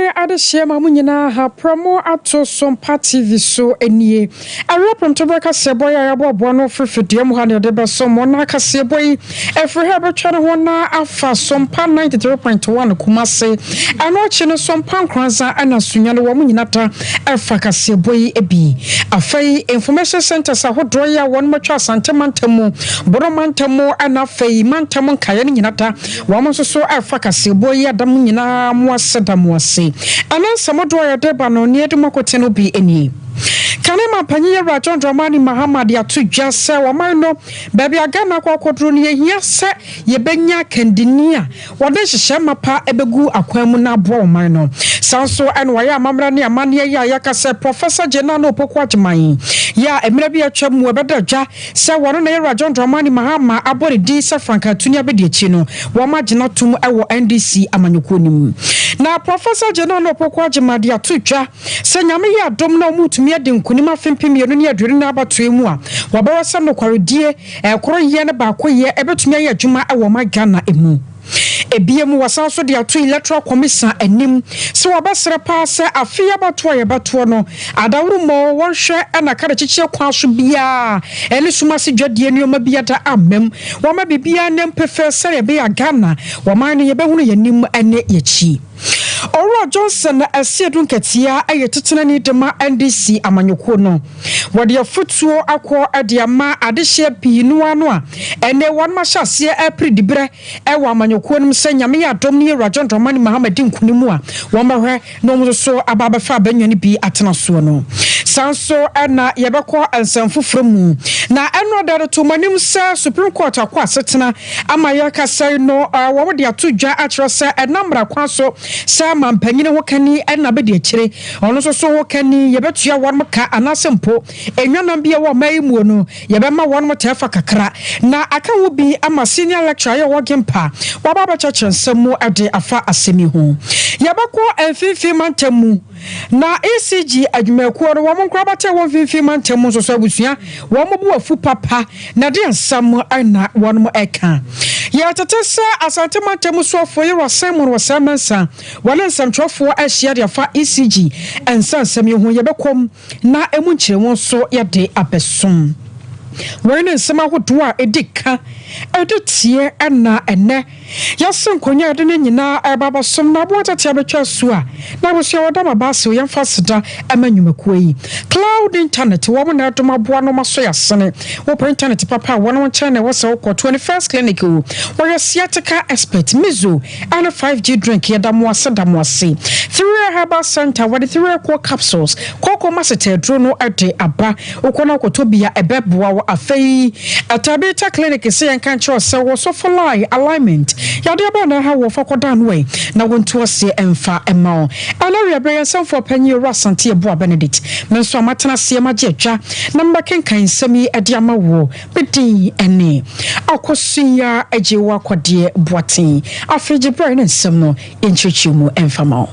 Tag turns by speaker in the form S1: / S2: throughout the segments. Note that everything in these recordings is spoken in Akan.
S1: Ene adeshema munyina ha promo ato Sompa TV so enie. Ara promtoba kasebo ya yabo no frifidie mu ha ne de beso mo na kasebo yi efre ha betwa ne ho na afa Sompa 93.1 Kumase. Ano chi no Sompa nkranza ana sunya no wo munyina ta afa kasebo yi ebi. Afai information centers ahodo ya won matwa asante mantamu boro mantamu ana fai mantamu kaya ne nyina ta wo mo so afa kasebo yi adam nyina mo aseda mo ase anansa modo ya deba no ne edumakote no bi eni kanema panyiye rajon dramani Muhammad ya tudwa se wo man no baabi aga na kwakodro ne yehia se yebenya kandinia wode hyehye mapa ebegu akwamu na abo man no sanso en waya amamra ne amane ya yakase Professor Jenano Opokuajiman ya emira bi atwam webedadwa se wono na rajon dramani Muhammad abore di se franka tuni abedi echi no wo magina tum ewo NDC amanyokonim na Professor Jenano Opokuajiman ya tudwa se nyame ya dom na omutumi ade nkunima fempem yenu ne adwiri na abatoe mu a wabawasam no kwaredie ekoro ye ne ba koye ebetumi aye adwuma ewo magana emu ebiemu wasanso de ato electoral commission anim so wabasere pa se afia bato ye bato no adawuru mo wonhwe na kada chichie kwa so bia ene suma se dwadie nioma bia da amem wama bibia ne mpefe sere be ya Ghana waman ne yebehunu yanim ene yechi Ora Johnson asiedu nketia ayetetena ni dema NDC amanyoko no wode afutuo akọ adiama adehye pinu ano a ene wan mahyasie apridibre ewa amanyoko no se nyame ya dom ne rajon dramani Muhammad nkunimu a womahwe no mso ababa fa banwani bi atena so no sanso na yebekọ ansamfufro mu na eno dare to manim se Supreme Court akọ asetena amaya kasai no wode atodwa akro se enamra kwaso se mampanyine ho kani na bedi akire ono so ho kani yebetua won ka anasempo enwanam bia wo mai mu no yebema won mo tefa kakra na aka wo bi ama senior lecturer ye wo gempa wababa chachensemu ade afa asemi ho yebekọ enfifi mantamu na ECG adwumakuo no wo nkra bate wo mfifi mantamu so abusua wo mobu afu papa na de nsam na won mo eka ya tetesa asante mantamu so afo ye wasemon wasemensa wale nsamtrofo ahia de afa ECG ensansam ye ho yebekom na emu nkyeremu so ye de abesom wene nsema hodo a edika edetie na ene yasen konya de nyina baba som na bo tete abetwa so a na bo sia wada mabase yemfa seda amanyumakuo yi cloud internet wo mo na doma boa no maso yasene wo internet papa wono nche na wo se wo 21st clinic wo sciatica expert mizo and 5G drink yeda mo aseda mo ase 3 herbal center wo de 3 core capsules koko masete dro no ade aba ukona kotobia ebeboa wo afei atabeta clinic se yanka nche se wo so for alignment yade aba na ha wo fakodan we na wonto ase emfa ema alaria be yensam for panyi rasante ebo Benedict menso amatena se magyeatwa na mbakenkan sami ade ama wo bedi ene akosia ajewa akode boaten afeje bra na nsam no enchichimu emfama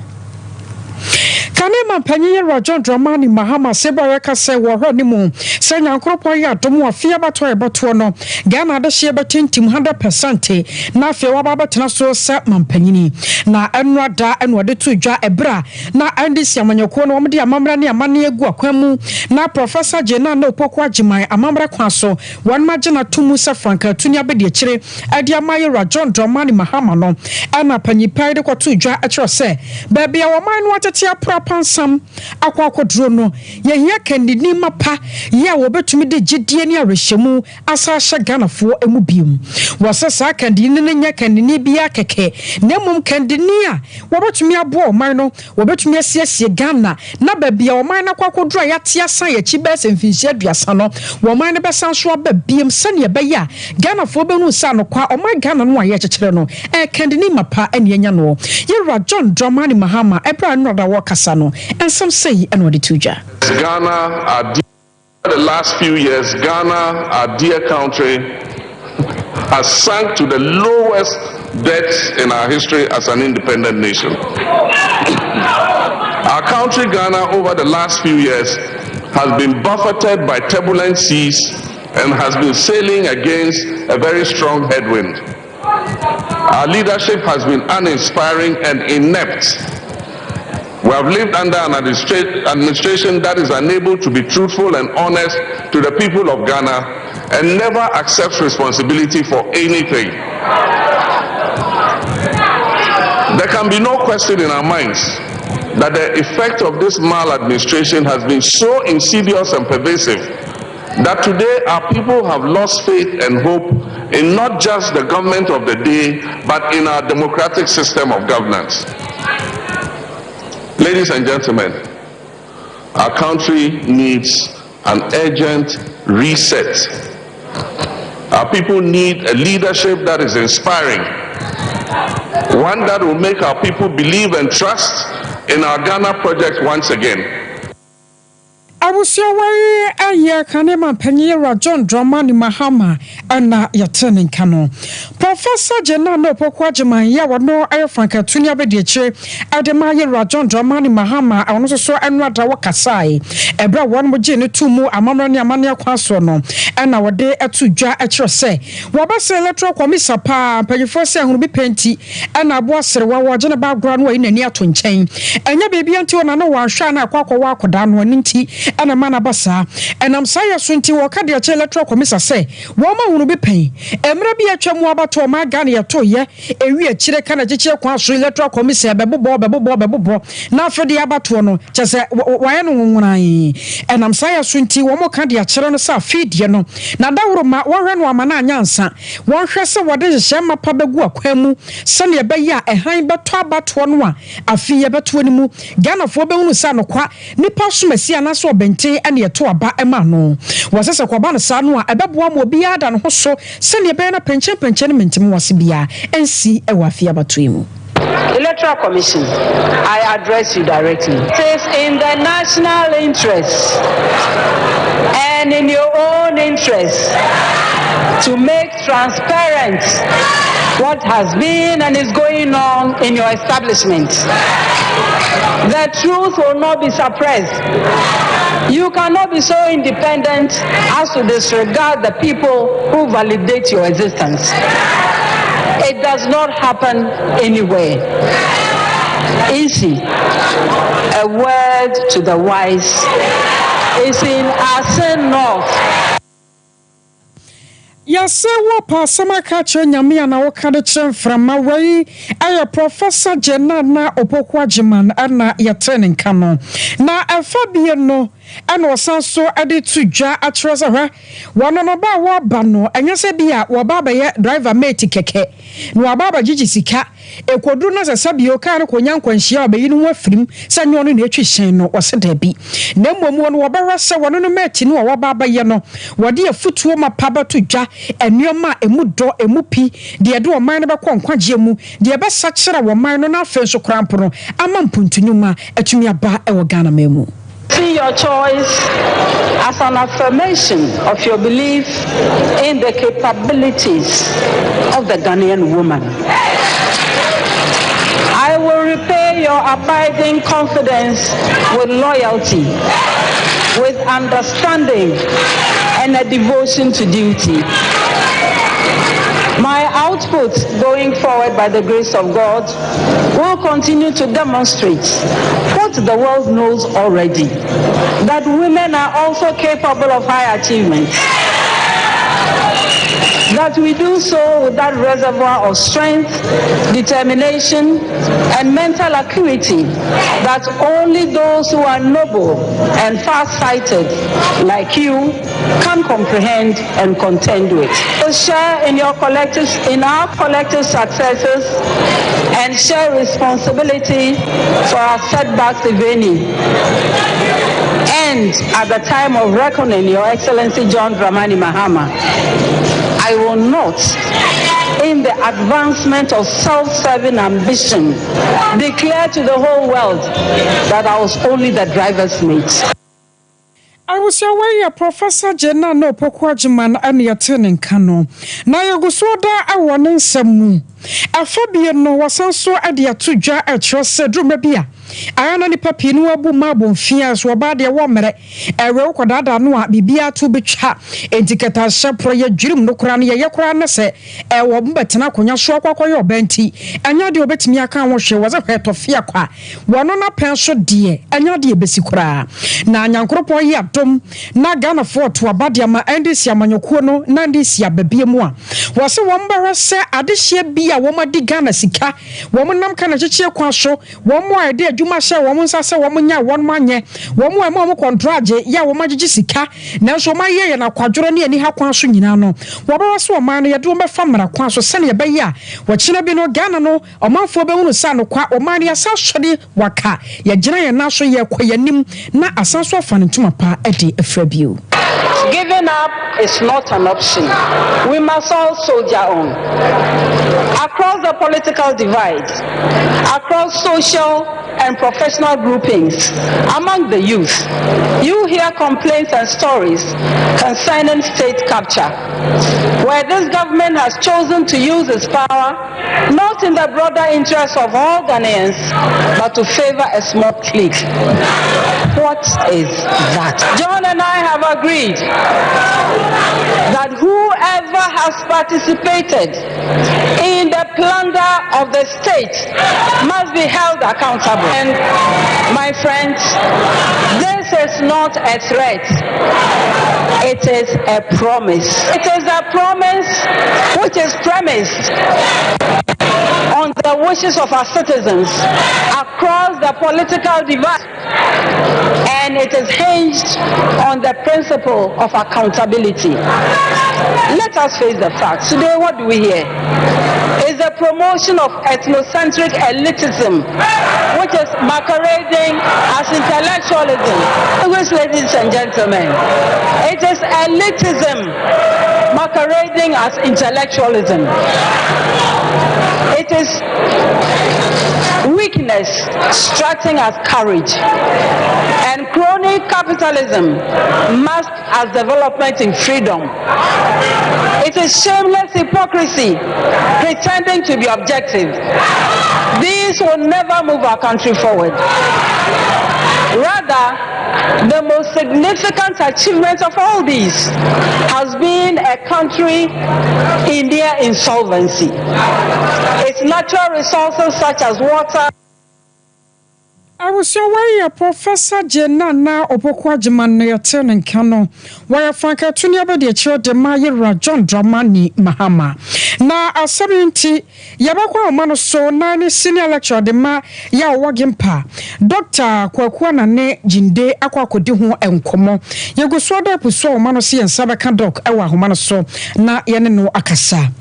S1: kanema panyi rajon dramani Muhammad sebara kase wo ho ni mu se nyankropo ya domo afia bato eboto no Ghana de hye betintim 100% na afia wa baba tena so se mampanyini na enwada enwade tudwa ebra na ndisi amanyoko no omde amamra ne amane egu akwamu na Professor Jenano Opokuajiman amamra kwaso won magina tumu se franka tuni abedi akire ade amaye rajon dramani Muhammad no ana panyipai de kwatudwa akire se baabi a wo man no atete pansam akwakodro no yehia kandini mapa ye wo betumi de gidie ne arehemu asa hye Ganafo emu bium wasasa kandini ne nya kandini bia keke nemum kandini a wo betumi abo man no wo betumi asiesie Ghana na babia wo man na kwakodro yate asan ya chi bese mfinhia aduasa no wo man ne besan so aba bium sane be ya Ganafo benu sa no kwa o man Ghana no aye kyekere no kandini mapa ane anya no ye John Dramani Muhammad ebra no da wo kasa no and some say and what the tuja
S2: Ghana the last few years Ghana our dear country has sunk to the lowest debts in our history as an independent nation. Our country Ghana over the last few years has been buffeted by turbulent seas and has been sailing against a very strong headwind. Our leadership has been uninspiring and inept. We have lived under an administration that is unable to be truthful and honest to the people of Ghana and never accepts responsibility for anything. There can be no question in our minds that the effect of this maladministration has been so insidious and pervasive that today our people have lost faith and hope in not just the government of the day, but in our democratic system of governance. Ladies and gentlemen, our country needs an urgent reset. Our people need a leadership that is inspiring, one that will make our people believe and trust in our Ghana project once again.
S1: Abusiawari aye kanema penyera John Dramani Mahama ana yatenin kano. Professor Jenna no pokwajiman ya wano aye franka tunia bedieche adema yera John Dramani Mahama awon so enra da wakasai ebra won mo je ne tumu amamra ne amane akwaso no ana wode atudwa akire se wobase electoral commission pa panyifo se hunu bi penti ana abo aserewa wo je ne background wo inani ato nchen enya bebi anti wona no wanhwa na akwakọ wa akoda no ninti ana mana basa enam saya sunti wo ka de ache electoral commission say wo ma hunu bi pen emra bi atwamu abato ma Ghana ye to ye ewi akire kana giche kwa so electoral commission bebo na afede abato no chese waye no nwunan enam saya sunti wo mo ka de akire no sa feed no na dawro ma wo hwe no amana anyansa wo hwe se wode hye mapa begu akwamu se ne be ya ehan beto abato no a afi ye beto ni mu Ghana fo be hunu sa no kwa nipa somasi anaso bente ane yeto aba ema no wasese kwaba no sa no a ebeboa mo obi ada no ho so se ne be na penchen ne mentim wase bia ensi ewa afia bato imu.
S3: Electoral Commission, I address you directly. It is in the national interest and in your own interest to make transparent what has been and is going on in your establishment. The truth will not be suppressed. You cannot be so independent as to disregard the people who validate your existence. It does not happen anywhere. Easy. A word to the wise is in Asen North.
S1: Yase wo pa samaka che nyame na wo ka de che mframa wei aye Professor Jenna na opokwajiman ana yatene nka no na afabie no ana osanso ade tudwa atreza hwa wono no ba wo ba no enyese bia wo ba ye driver mate keke no ababa gigi sika ekodu na sasabio ka ne konya nkwanhia obayi no afirim sanyo no na etwi hyen no wose da bi na mmomu no wo behwe se wono no mate no wo ba ye no wode afutuo mapa tudwa enuoma emudo emupi de de oman no bekọ nkwaje mu de be sakira wo man no na afenso krampo no ama mpuntunuma atumi aba e wo Ghana memu.
S3: See your choice as an affirmation of your belief in the capabilities of the Ghanaian woman. I will repay your abiding confidence with loyalty, with understanding, and a devotion to duty. My output going forward by the grace of God will continue to demonstrate what the world knows already, that women are also capable of high achievements. That we do so with that reservoir of strength, determination, and mental acuity that only those who are noble and far-sighted like you can comprehend and contend with. So share in our collective successes and share responsibility for our setbacks, if any. And at the time of reckoning, Your Excellency John Dramani Mahama, I will not, in the advancement of self-serving ambition, declare to the whole world that I was only the driver's mate.
S1: I was away Professor Jenna no pokwajiman and yatene kano. Na yegusoda awonen samu. Afabie no wasanso ade atudwa atro sedrumabia. ayana ni papi no abu mabo mfia so oba de wo mere ewe kodada no a bibia to betwa entiketa hye ya dwirim no kora ne ye kora ne se ewo mbetena konya so akwakoye obanti anya de obetimi aka ho hwe wo ze hwetofia kwa wono na pen so de anya de besi kora na anyankropo ye adom na Ghana fort wabade ma ndisi amanyokuo no na ndisi ababie mu a wo se wo mbahwe se adehye bia wo madi Ghana sika wo nam kana kyekye kwa so wo mo ade adwuma hye wo nsa se wo nya wo manye wo mo ema wo contract ya wo magigi sika na so maye ye na kwadworo ne ani ha kwa so nyina no wo ba so man no ye de wo befa mara kwa so se ne be ye a wo kyena bi no Ghana no omanfo be hunu sa no kwa o man ya sa sode waka ye gina ye na so ye kwa yanim na asanso afa ne ntuma pa ade afrabio.
S3: Giving up is not an option. We must all soldier on. Across the political divide, across social and professional groupings, among the youth, you hear complaints and stories concerning state capture, where this government has chosen to use its power not in the broader interests of all Ghanaians, but to favor a small clique. What is that? John and I have agreed that whoever has participated in the plunder of the state must be held accountable. And my friends, this is not a threat. It is a promise. It is a promise which is premised on the wishes of our citizens across the political divide, and it is hinged on the principle of accountability. Let us face the facts. Today, what do we hear? Is the promotion of ethnocentric elitism, which is masquerading as intellectualism. Ladies and gentlemen, it is elitism masquerading as intellectualism. It is weakness strutting as courage, and crony capitalism masked as development in freedom. It is shameless hypocrisy pretending to be objective. These will never move our country forward. Rather, the most significant achievement of all these has been a country in near insolvency. Its natural resources such as water.
S1: I was away Professor Jenana Opokwa Jemana Yaten and Kano, where Franka Tunia de Cho de Mayra John Dramani Mahama. Na a 70 Yabakwa Mano so 9 senior lecturer de Ma Ya Wagimpa. Dr. Kwakwana ne Jinde Aqua Kodihu and Komo. Yagoswada Puso Mano si and Sabaka Doc Ewa Humano so na Yaneno Akasa.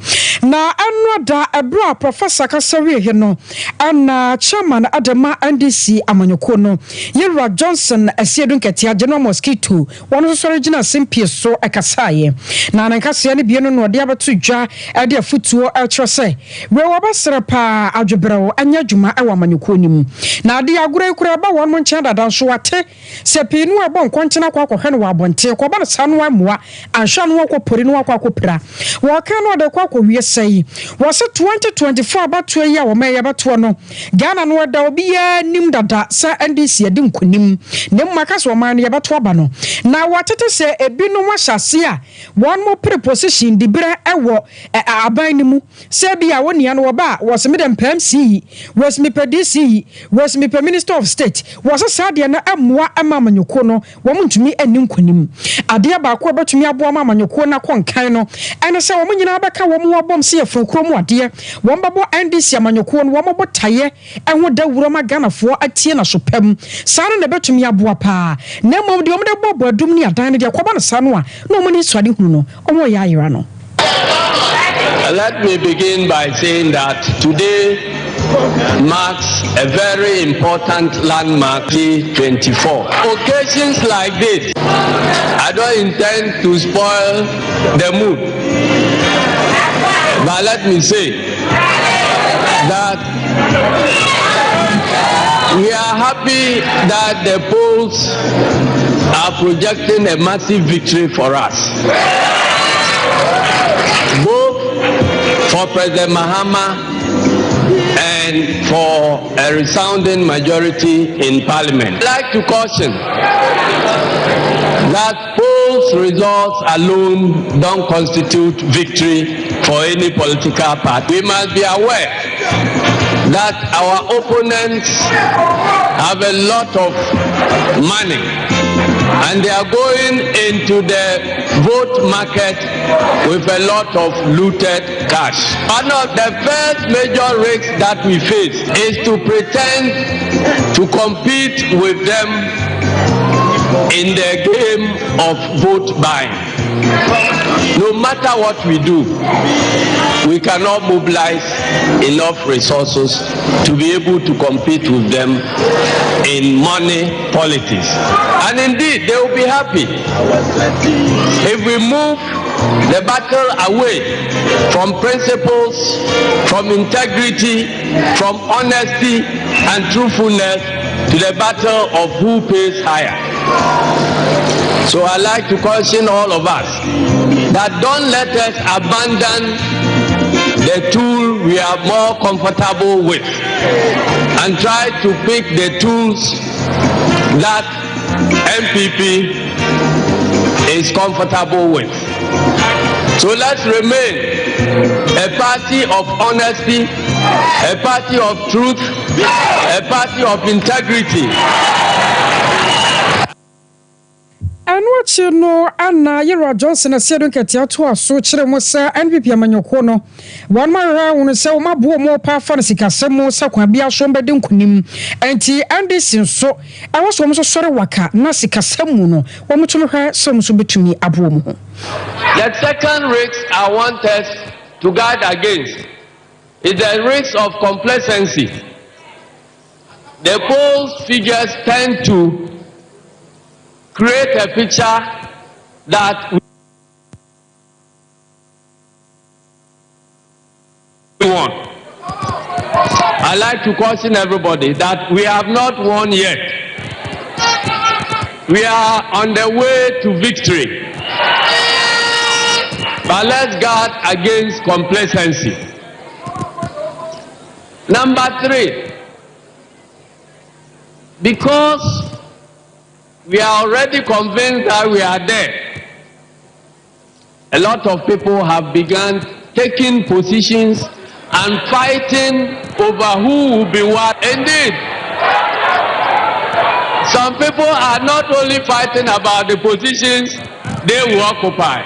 S1: Na anwa da ebra Professor Kasari hino and chairman Adama NDC amanyoko no Yera Johnson asiedun ketia General Mosquito one so original simpie so akasaye na nankase ne bieno no de abeto dwa e de afutuo eltro se we wobasere pa adwobrɛwo anya dwuma e wa manyoko nim na de agura ekura ba won mo nkyɛn dada so wate se pinu ebo nkonkyena kwa akɔhwɛ no wa abonte ko ba no sanu amoa anhwɛ no akɔpori no akɔpra wo ka no de kwa akɔwie sei was 2024 abato yi a wo meye abato no Ghana no da obi ya nim dada sa NDC adi nkonim ne mmaka so man ye bato aba no na watete se ebi no wahyase a one more preposition di bere ewo aban ni mu se bia woni an wo ba was me dem PMC was me PDC was me Minister of State was sade na amoa amamanyoko no wo ntumi ani nkonim ade ba ko betumi aboa amamanyoko na konkan no ene se wo nyina beka wo mo bom se efukuro ade wo mbabo NDC amanyoko no wo mbabo taye enho da wuro ma Ghanafo atie na so pam sanu na betumi aboa pa na mom de omde bobo adum ni adan ne de akoba no sanu a no mo ni swade hunu no omo ya ayira no.
S4: Let me begin by saying that today marks a very important landmark, 24. Occasions like this, I don't intend to spoil the mood, but let me say that we are happy that the polls are projecting a massive victory for us, both for President Mahama and for a resounding majority in Parliament. I'd like to caution that polls results alone don't constitute victory for any political party. We must be aware that our opponents have a lot of money and they are going into the vote market with a lot of looted cash. One of the first major risks that we face is to pretend to compete with them in the game of vote buying. No matter what we do, we cannot mobilize enough resources to be able to compete with them in money politics. And indeed, they will be happy if we move the battle away from principles, from integrity, from honesty and truthfulness to the battle of who pays higher. So I like to caution all of us that don't let us abandon the tool we are more comfortable with and try to pick the tools that MPP is comfortable with. So let's remain a party of honesty, a party of truth, a party of integrity.
S1: And what you know, Anna, you're Johnson, a seven catia to a so chilemosa and Pipi Manocono. One more say, my boy more power fantasy casemo, Saquabia, Shomba Dunkunim, and T. Anderson. So I was almost a sort of waka, Nasi Casamuno, one much of her, some should be to me a broom.
S4: The second risk I want us to guard against is the risk of complacency. The polls figures tend to create a picture that we won. I like to caution everybody that we have not won yet. We are on the way to victory. But let's guard against complacency. Number 3, because we are already convinced that we are there, a lot of people have begun taking positions and fighting over who will be what. Indeed, some people are not only fighting about the positions they will occupy,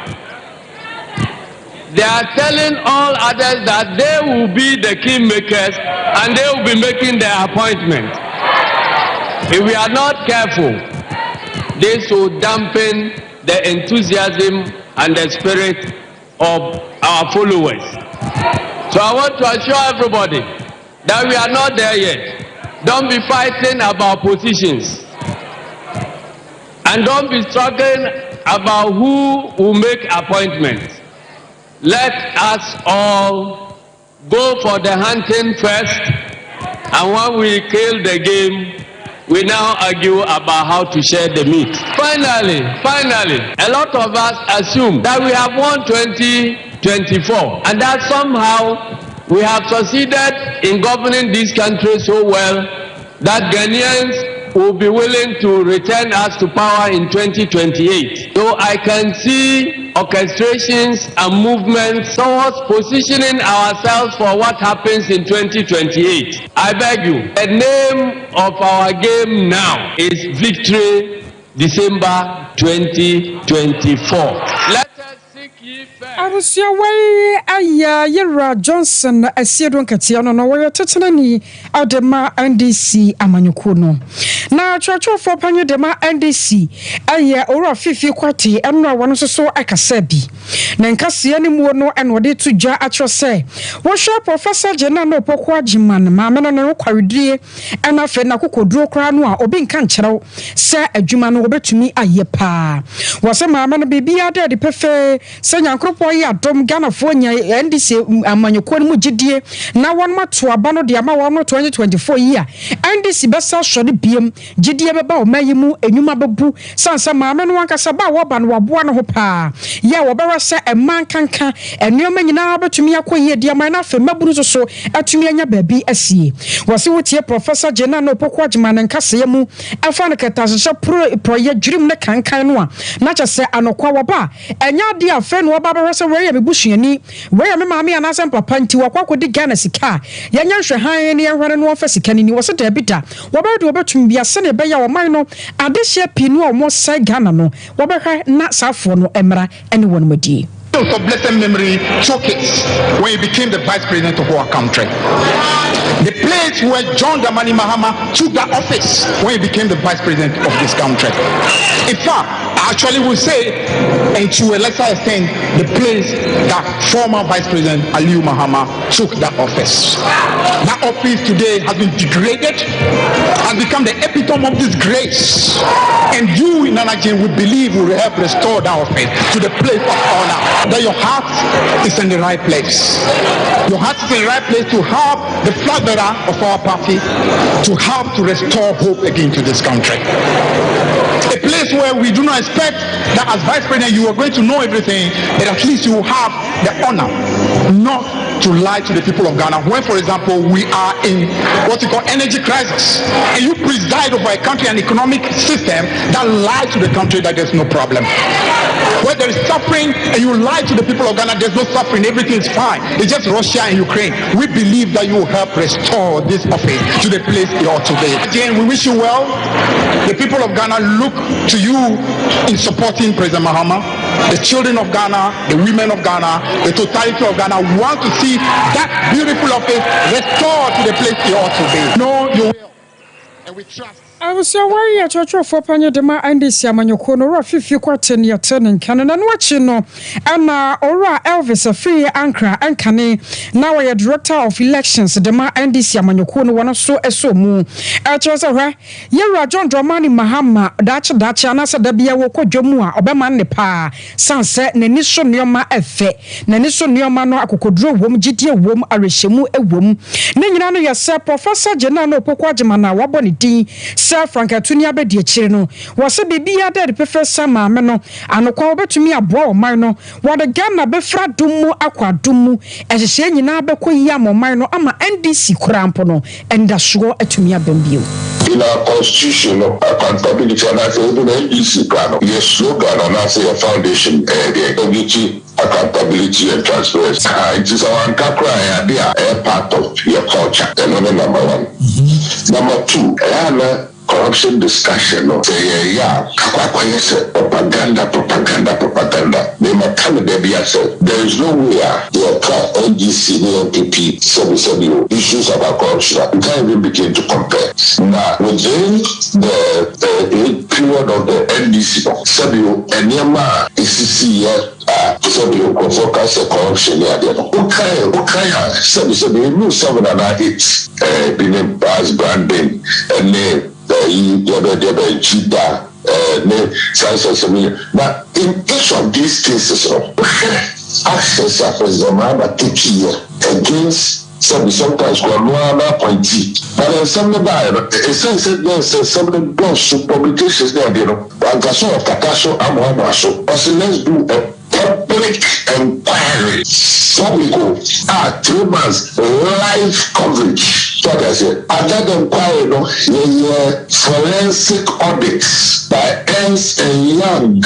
S4: they are telling all others that they will be the kingmakers and they will be making their appointment. If we are not careful, this will dampen the enthusiasm and the spirit of our followers. So I want to assure everybody that we are not there yet. Don't be fighting about positions. And don't be struggling about who will make appointments. Let us all go for the hunting first, and when we kill the game, we now argue about how to share the meat. Finally, a lot of us assume that we have won 2024 and that somehow we have succeeded in governing this country so well that Ghanaians will be willing to return us to power in 2028. So I can see orchestrations and movements towards positioning ourselves for what happens in 2028. I beg you, the name of our game now is Victory December 2024. Let us seek ye first.
S1: I was your way, Yera Johnson, a Sierra Catiano, no way to Tanani, Adema NDC, Amanyukuno. Now, Church of Panya Dema NDC, Aya, or 50 quarti, and no one so I can say. Nankasi any more no and what to ja at your say. What shall Professor Jenano Pokwajiman, Mamma no quarry, and I fed Nakuko draw cranwa or being canchero, say a Juman over to me a yepa. Was a mamma baby a daddy prefer, Sanya Cropo boy adom Ghana for nya NDC amanyoko mu gidie na won mato aba no de ama won 2024 year NDC besa hwode biem gidie beba o mayimu enwuma bebu sansa maame no ankasa ba wo ba no waboa no ho pa ye wo bewa se eman kanka enuoma nyina betumi akoye de ama na fe maburu so atumi anya baabi asie wose wotie professor Jena no pokwa agima ne nkase mu afa ne ketasehye pro ye dwurim ne kankan no a na kyese anokwa wo ba enya de afa no wo ba bewa se we ye mebusuani we ye me maame anase papa nti wakwa Ghana sika yanya hwe han ne yehware no ofa sika ni wose da bida wo ba de obetum bia se ne beya wo man no adehye pinu o mo sai Ghana no wo behwe na safo no emra ene won madi
S5: of blessed memory took it when he became the vice president of our country. The place where John Dramani Mahama took that office when he became the vice president of this country. In fact, I actually would say, and to a lesser extent, the place that former vice president Aliyu Mahama took that office. That office today has been degraded, has become the epitome of disgrace. And you in Nanaji would believe will help restore that office to the place of honor. That your heart is in the right place. Your heart is in the right place to help the flag bearer of our party, to help to restore hope again to this country. A place where we do not expect that as vice president you are going to know everything, but at least you will have the honor not to lie to the people of Ghana. When, for example, we are in what you call energy crisis, and you preside over a country and economic system that lies to the country that there's no problem. Where there is suffering and you lie to the people of Ghana, there's no suffering, everything is fine. It's just Russia and Ukraine. We believe that you will help restore this office to the place it ought to be. Again, we wish you well. The people of Ghana look to you in supporting President Mahama. The children of Ghana, the women of Ghana, the totality of Ghana want to see that beautiful office restored to the place it ought to be. No, you will. And we trust.
S1: I was so worried at your for Panya de Ma and this Yamanyoko, or 50 quarter near turning cannon and watching no. And Ora Elvis, a free anchor and canny. Now I am director of elections, the Ma and this Yamanyoko, one of so moon. At Joseph, Yera John Dramani Mahama, Dutch, and as a Debia Woko Jomua, Oberman ne pa, Sunset, Nenisho Nioma Efe, Nenisho Nioma no Akokodro, wom, GT wom, Arishemu, a wom. Nenano, yourself, Professor Jenano Poquajamana, Waboniti. Sir Frank Atunia be die chire no wo se bibia de professor maame no anokwa obetumi aboa o man no wo de Ghana be fra dumu akwa dumu ehye nyina be koyi amoman no ama NDC kurampo no endaso atumi abambio.
S6: In our constitution, accountability and I say even NDC plan, your slogan and I say a foundation, the accountability and transparency. It is our cry, they are a part of your culture. And number one. Number two, corruption discussion. Propaganda. They might come there be said there is no way your NGC, NPP, issues about corruption. You can't even begin to compare. Now within the period of the NDC, and Yama ECC focus on corruption. Okay, you 7 and 8 being bars branding and name. But in each of these cases, access of President take here against sometimes one appointee. But then something about something close to publications there, and Gaso of Kakaso, Amohamasho. Let's do a public inquiry. Public 3 months live coverage. What I said, another inquiry, forensic audits by Ernst and Young.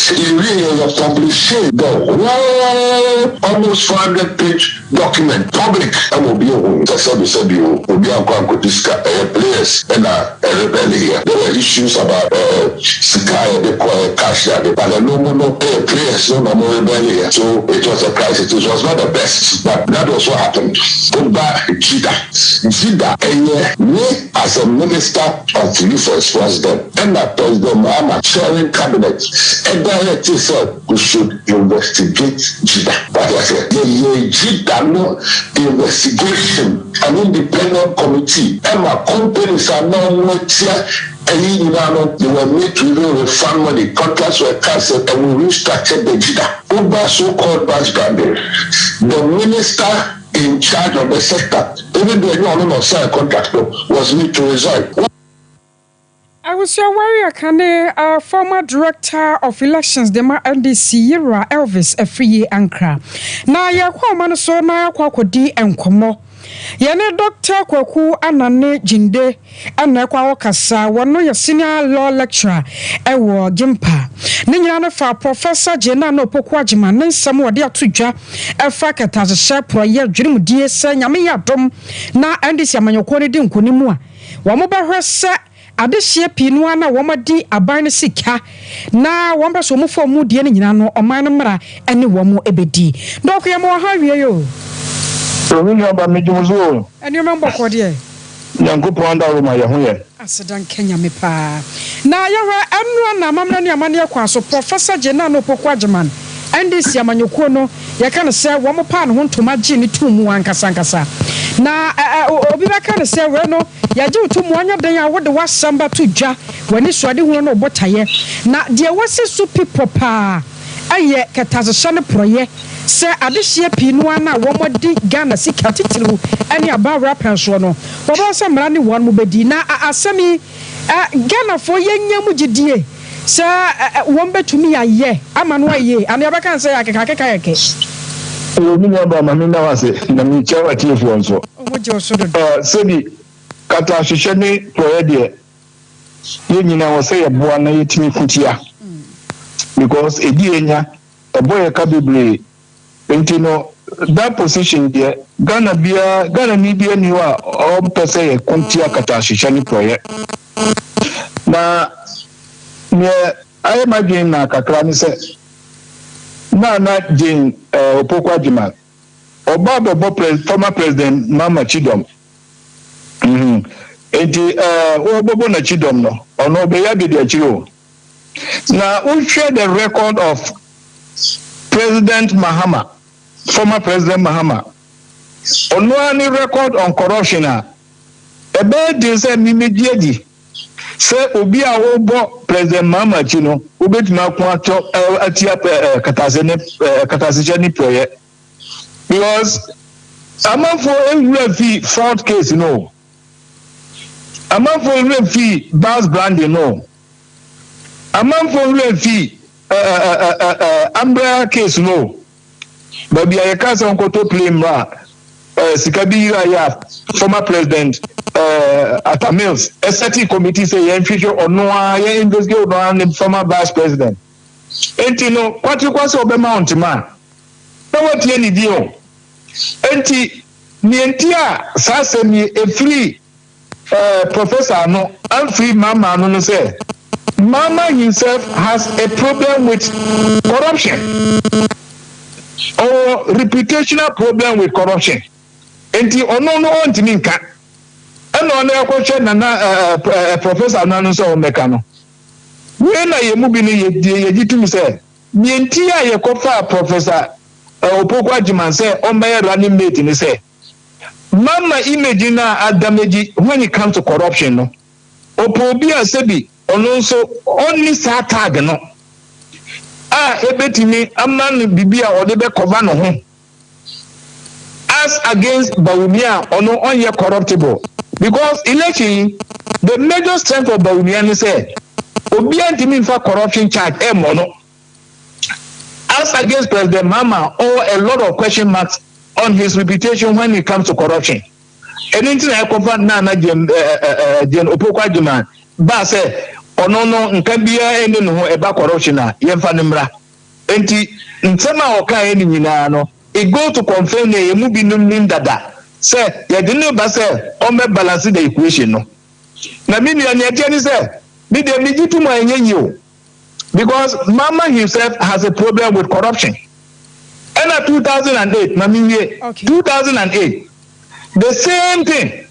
S6: In real of publishing the whole almost 400-page document. Public, I will be a home. You will be a discuss players and a rebellion. There were issues about Sky, the cash, but no players, no more rebellion. So it was a crisis. It was not the best, but that was what happened. Goodbye, Jida, me as a minister of defense was then, and that President Mahama chairing cabinet, and directly said we should investigate Jida. But I said, Jida no investigation, an independent committee, and my companies are now not here. And you know, they were made to even refund money. Contracts were cancelled and we restructured the JIDA. Over so-called batch branding. The minister in charge of the sector, even though anyone on sign contract was made to resign.
S1: I was your warrior Kane, former director of elections, the NDC Yira Elvis Efriye Ankra. Na ya kwa mano so na kwa kodi enkomo. Yene Dr. Kwaku Anane Jinde ana kwa wakasa wano ya senior law lecturer ewo Gimpa. Ninyina no fa Professor Jena no pokwa jima ne nsam wode atodwa efa kataze she proye dwiremudie se nyame yadom na NDC amanyoko ne di nkonimu a wo mo behwese adehye pinu ana wo madi aban ne sika na wo mba so mo fo mu die ne nyina no oman no mra ene wo mo ebedi ndokwe mo ha wie yo
S7: Romina ba mejuzo.
S1: Eni membo ko de.
S7: Nyankopo anda Roma ye ho ye.
S1: Asedan Kenya me pa. Na ye hwe enro na mamna ne amane akwa so Professor Jena no pokwa German. NDC amanyoko no ye ka ne se wo mo pa ne ho ntoma gi ne tumu ankasa ankasa. Na obi ba ka ne se we no ya gi tumu anya den a wo de wasamba to dwa wani so ade hu no botaye. Na de wase su people pa aye kataze ne proye se adehye pinu ana wo modi Ghana sika titiru ene aba rapper so no wo ba se mra ne won mo bedi na asemi Ghana fo yenya gidie se won betumi aye ama no aye ane abaka se akeka yeke
S7: Omi ni aba mami na wase na mi chawa tiefo nso
S1: omo je oso do
S7: sebi kata hwehwe ne proye de ye nyina wo se ye boa na yetimi kutia because edi enya boy ka bebre enti no that position there Ghana ni bia ni wa o pese ye kontia kata hwehwe ne proye na me I imagine na kakra ni se na Jane Opokwa Jima Obaba former president Mama Chidom enti Obobo na Chidom no ono be ya be de achiro na we share the record of President Mahama, former President Mahama. Ono any record on corruption ebe de say mimediedi say obi a obo President Mahama chino obetuma ko ato atia katase ni proye because amafo ewura fi fraud case no amafo ewura fi bas branding no amafo ewura fi umbrella case no but be a case on koto claim sikabi ya former president Atamils SRT committee say yan future or no ya investigate on the former vice president enti no kwatu kwase obema ontima na wati eni dio enti nienti a sase mi a free professor no and free mama no say Mama himself has a problem with corruption or reputational problem with corruption. Enti ono no ontimi nka. Eno ono yakwohwe na professor nanu so omeka no. We na yemu bi ne yegitum se mienti a yekofa professor Opokwa Jima se omeye running mate ni se mama image na adameji when it comes to corruption no. Opobi asebi ono so only sa tag no ebetimi amman bibia ode be cover no ho as against Bawumia ono onye corruptible because election the major strength of Bawumia ni say obi antimi fa corruption charge mono as against President Mama or a lot of question marks on his reputation when it comes to corruption anything I cover na Jen Opokwa Jima ba say ono no nka bia ene no ho eba corruption a yemfa ne mra enti ntema oka ene nyina no e go to confirm na yemu binum nim dada say ye de ne ba say o me balance the equation no na me nua ne ade ni say me de me gitu mo enyenyi o because Mama himself has a problem with corruption and at 2008 na me wie 2008 the same thing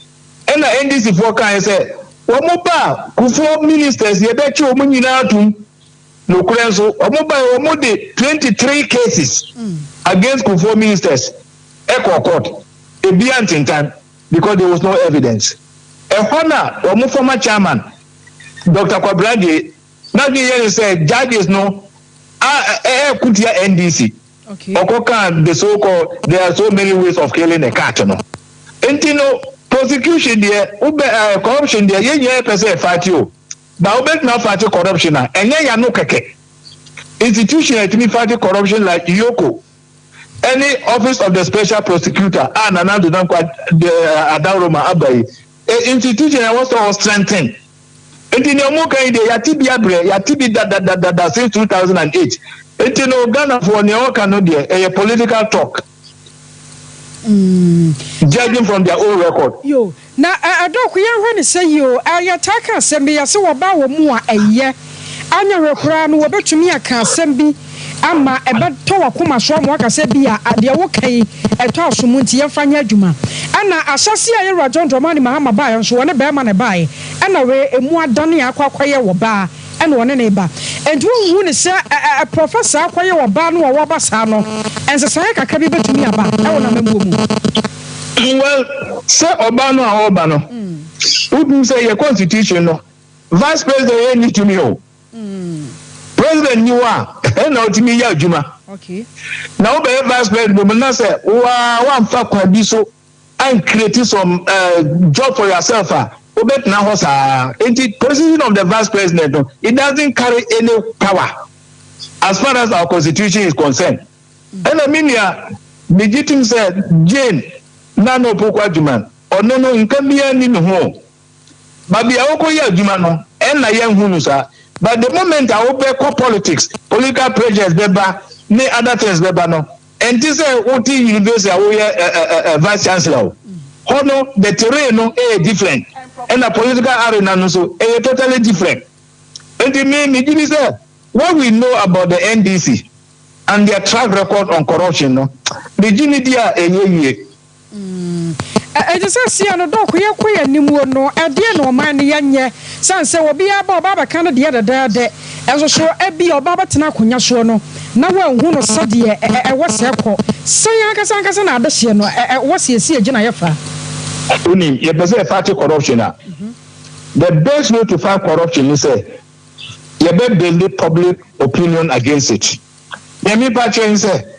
S7: and the NDC for kan say Omoba kufo ministers ye bechi omo nyina atum no krenso omo de 23 cases against kufo ministers echo court e be antintan because there was no evidence e hona omo former chairman Dr. Kwabrade, now the say judges no kutia NDC.
S1: Okay.
S7: Okoka the so-called there are so many ways of killing a cat no. Entino prosecution there, corruption there, ye person fight you. Now bet not fight corruption na enye ya no keke. Institution to me fight corruption like Yoko. Any office of the special prosecutor, Nana do not quite the Adaroma Abai. Institution I want to strengthen. Entino mo kan de ya tibia bre, ya tibi da since 2008. Entino Ghana for Neoka no there, a political talk. Judging from their own record.
S1: Yo, na adok when say yo, ayataka sembi ya se waba wo mu a eye. Anya rekura no wobetumi aka sembi ama ebeto wakoma so mo aka se bia ade wo kai eto asomu nti yefanya adwuma. Ana ahyase aye Rajon Dramani Mahama ba yo so wone be ma ne bae. Ana we emu adane akwakoye wo ba. Ene wone ne ba. Enti wo hu ne se professor akwaye wo ba no wo ba sa no. Ense sai kaka bi betumi aba. E wona membo mu.
S7: Well, say Obano and Obano. Who say your constitution no? Vice President need to me. President knew and now to me Juma.
S1: Okay.
S7: Now be Vice President, but not say one fact can be so and create some job for yourself. Obet now was the position of the Vice President. It doesn't carry any power as far as our constitution is concerned. And I mean, the Jitim said Jane. Nano pokwa juma ono no nkan bia ni no ho ba bia wo ko ya juma no en na ye hunu sa but the moment I wo be politics political projects beba ni other things beba no and this what university wo ye vice chancellor hono the terrain no different and the political arena no so totally different and me give say what we know about the NDC and their track record on corruption no the dia enye
S1: I just see an dog we are queer nimu no idea no man yanye sanse will be about Baba Canada the other day as a show Ebi or Baba Tanakunya Shono. Now one who knows Sadia was a call. Say Ankasankas and Adasiano was he see a Genafa.
S7: Uni, you better fight corruption. The best way to fight corruption is say you better build public opinion against it. Yemi Pachen say